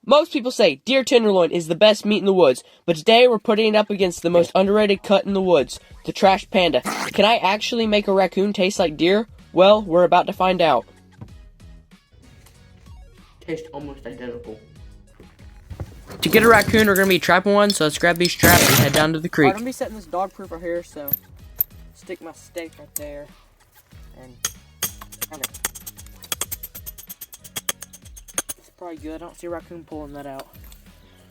Most people say deer tenderloin is the best meat in the woods, but today we're putting it up against the most underrated cut in the woods, the trash panda. Can I actually make a raccoon taste like deer? Well, we're about to find out. Tastes almost identical. To get a raccoon, we're going to be trapping one, so let's grab these traps and head down to the creek. I'm going to be setting this dog proof right here, so stick my stake right there. And it's probably good. I don't see a raccoon pulling that out.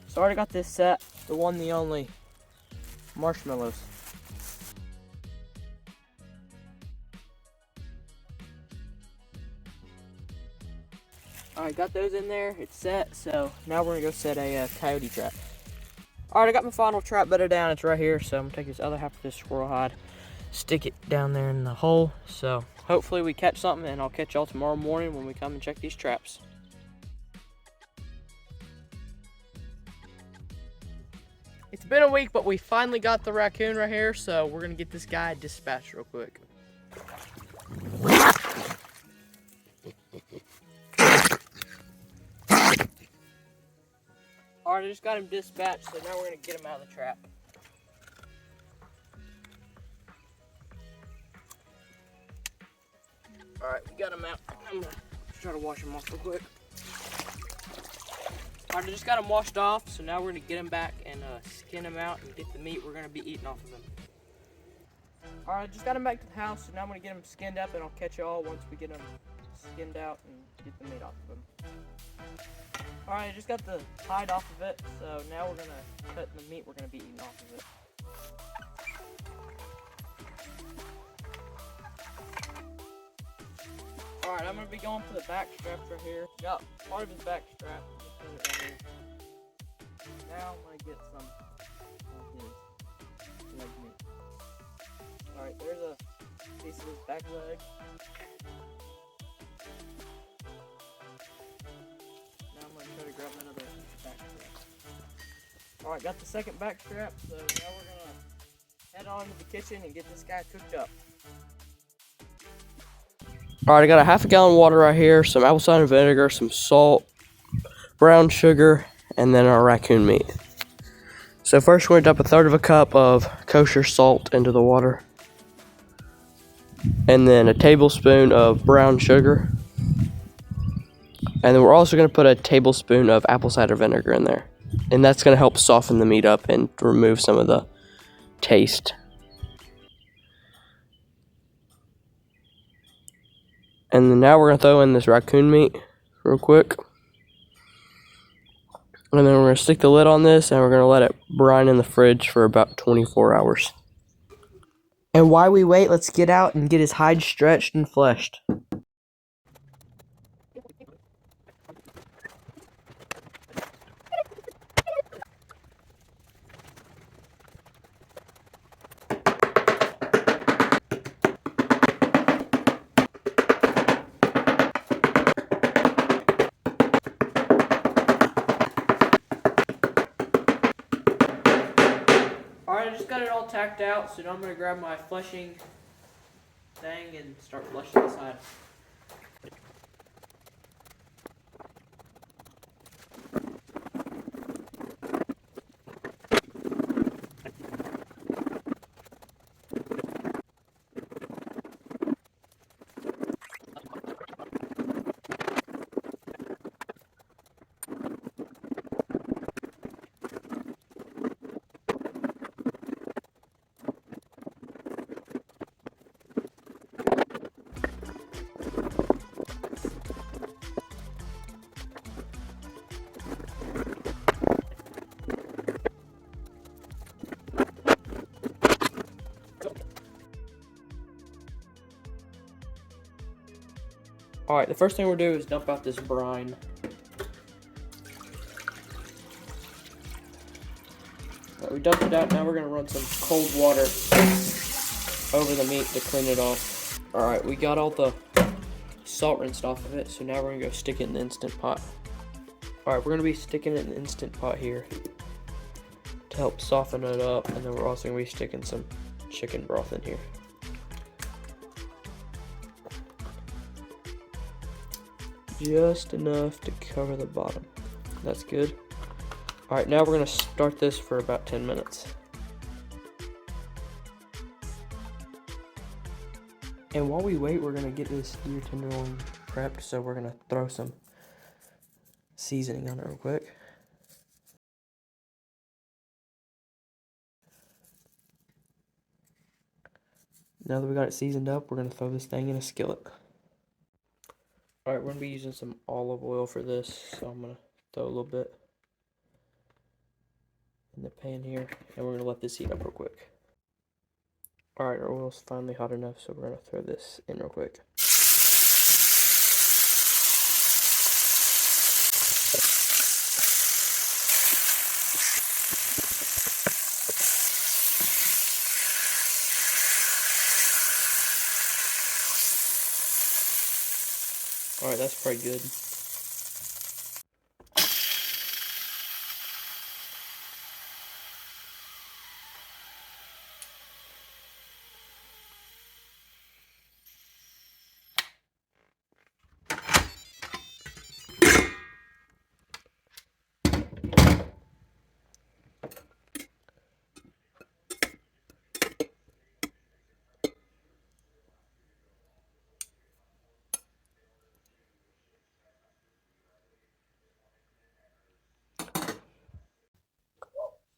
So I already got this set, the one, the only marshmallows. Alright, got those in there, it's set, so now we're gonna go set a coyote trap. Alright, I got my final trap bedded down, it's right here, so I'm gonna take this other half of this squirrel hide, stick it down there in the hole, so hopefully we catch something, and I'll catch y'all tomorrow morning when we come and check these traps. It's been a week, but we finally got the raccoon right here, so we're gonna get this guy dispatched real quick. Alright, I just got him dispatched, so now we're going to get him out of the trap. Alright, we got him out. I'm going to try to wash him off real quick. Alright, I just got him washed off, so now we're going to get him back and skin him out and get the meat we're going to be eating off of him. Alright, I just got him back to the house, so now I'm going to get him skinned up, and I'll catch y'all once we get him skinned out and get the meat off of him. Alright, I just got the hide off of it, so now we're going to cut the meat we're going to be eating off of it. Alright, I'm going to be going for the back straps right here. Got part of his back strap. Now I'm going to get some of his leg meat. Alright, there's a piece of his back leg. Try to grab another back strap. Alright, got the second back strap, so now we're gonna head on to the kitchen and get this guy cooked up. Alright, I got a half a gallon of water right here, some apple cider vinegar, some salt, brown sugar, and then our raccoon meat. So first we're gonna dump 1/3 cup of kosher salt into the water. And then a tablespoon of brown sugar. And then we're also going to put a tablespoon of apple cider vinegar in there. And that's going to help soften the meat up and remove some of the taste. And then now we're going to throw in this raccoon meat real quick. And then we're going to stick the lid on this and we're going to let it brine in the fridge for about 24 hours. And while we wait, let's get out and get his hide stretched and fleshed. Alright, I just got it all tacked out, so now I'm going to grab my fleshing thing and start fleshing the side. Alright, the first thing we'll do is dump out this brine. Alright, we dumped it out, now we're going to run some cold water over the meat to clean it off. Alright, we got all the salt rinsed off of it, so now we're going to go stick it in the Instant Pot. Alright, we're going to be sticking it in the Instant Pot here to help soften it up, and then we're also going to be sticking some chicken broth in here. Just enough to cover the bottom. That's good. Alright, now we're going to start this for about 10 minutes. And while we wait, we're going to get this deer tenderloin prepped, so we're going to throw some seasoning on it real quick. Now that we got it seasoned up, we're going to throw this thing in a skillet. Alright, we're going to be using some olive oil for this, so I'm going to throw a little bit in the pan here, and we're going to let this heat up real quick. Alright, our oil's finally hot enough, so we're going to throw this in real quick. Alright, that's pretty good.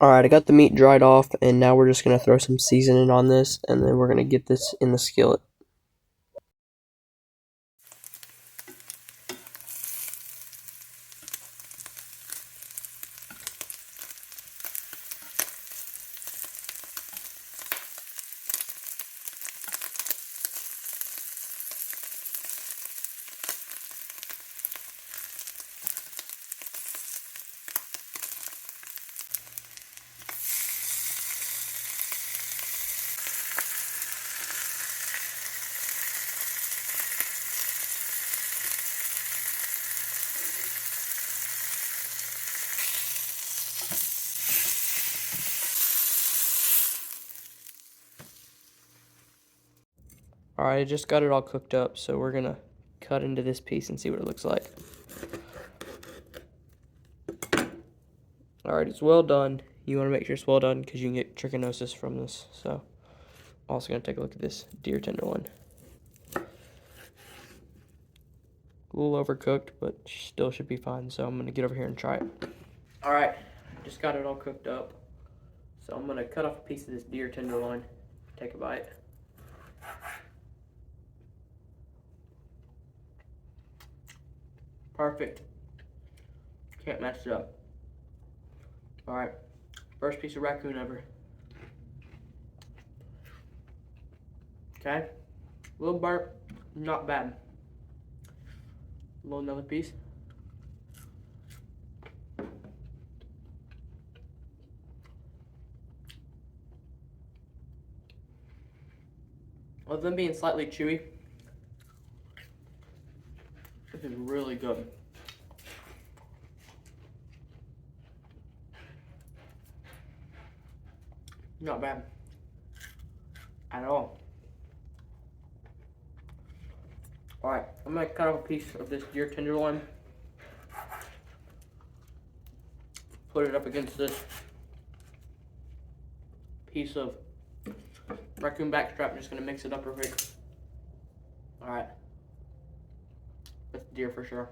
Alright, I got the meat dried off, and now we're just going to throw some seasoning on this, and then we're going to get this in the skillet. Alright, I just got it all cooked up, so we're going to cut into this piece and see what it looks like. Alright, it's well done. You want to make sure it's well done because you can get trichinosis from this. So, also going to take a look at this deer tenderloin. A little overcooked, but still should be fine. So I'm going to get over here and try it. Alright, just got it all cooked up. So I'm going to cut off a piece of this deer tenderloin. Take a bite. Perfect. Can't mess it up. Alright, first piece of raccoon ever. Okay, a little burnt, not bad. A little another piece. Other than being slightly chewy, this is really good. Not bad at all. Alright, I'm going to cut off a piece of this deer tenderloin. Put it up against this piece of raccoon backstrap. I'm just going to mix it up real quick. Alright. That's deer for sure.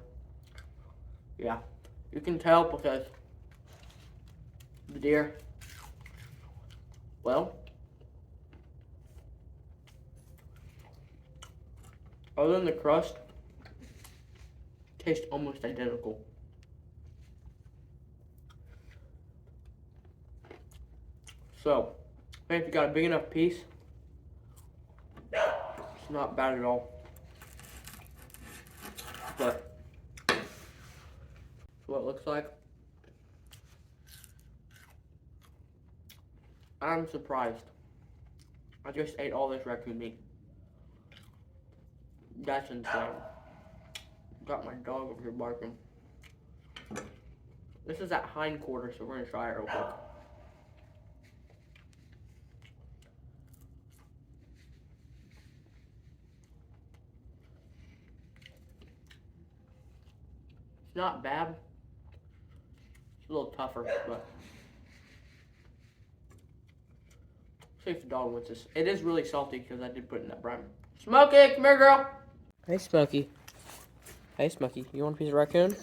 Yeah. You can tell because the deer, well, other than the crust, tastes almost identical. So, if you got a big enough piece, it's not bad at all. But that's what it looks like. I'm surprised. I just ate all this raccoon meat. That's insane. Got my dog over here barking. This is that hind quarter, so we're gonna try it real quick. It's not bad. It's a little tougher, but see if the dog wants this. It is really salty because I did put it in that brine. Smokey, come here, girl. Hey, Smokey. Hey, Smokey. You want a piece of raccoon?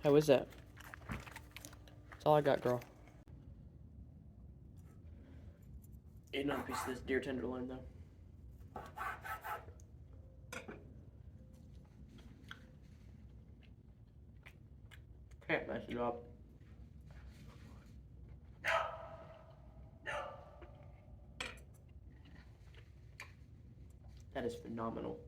How is that? That's all I got, girl. Eat another piece of this deer tenderloin, though. Can't mess it up. That is phenomenal.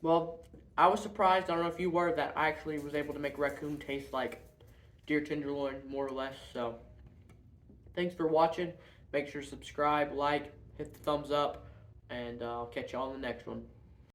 Well, I was surprised, I don't know if you were, that I actually was able to make raccoon taste like deer tenderloin, more or less. So, thanks for watching. Make sure to subscribe, like, hit the thumbs up, and I'll catch you all in the next one.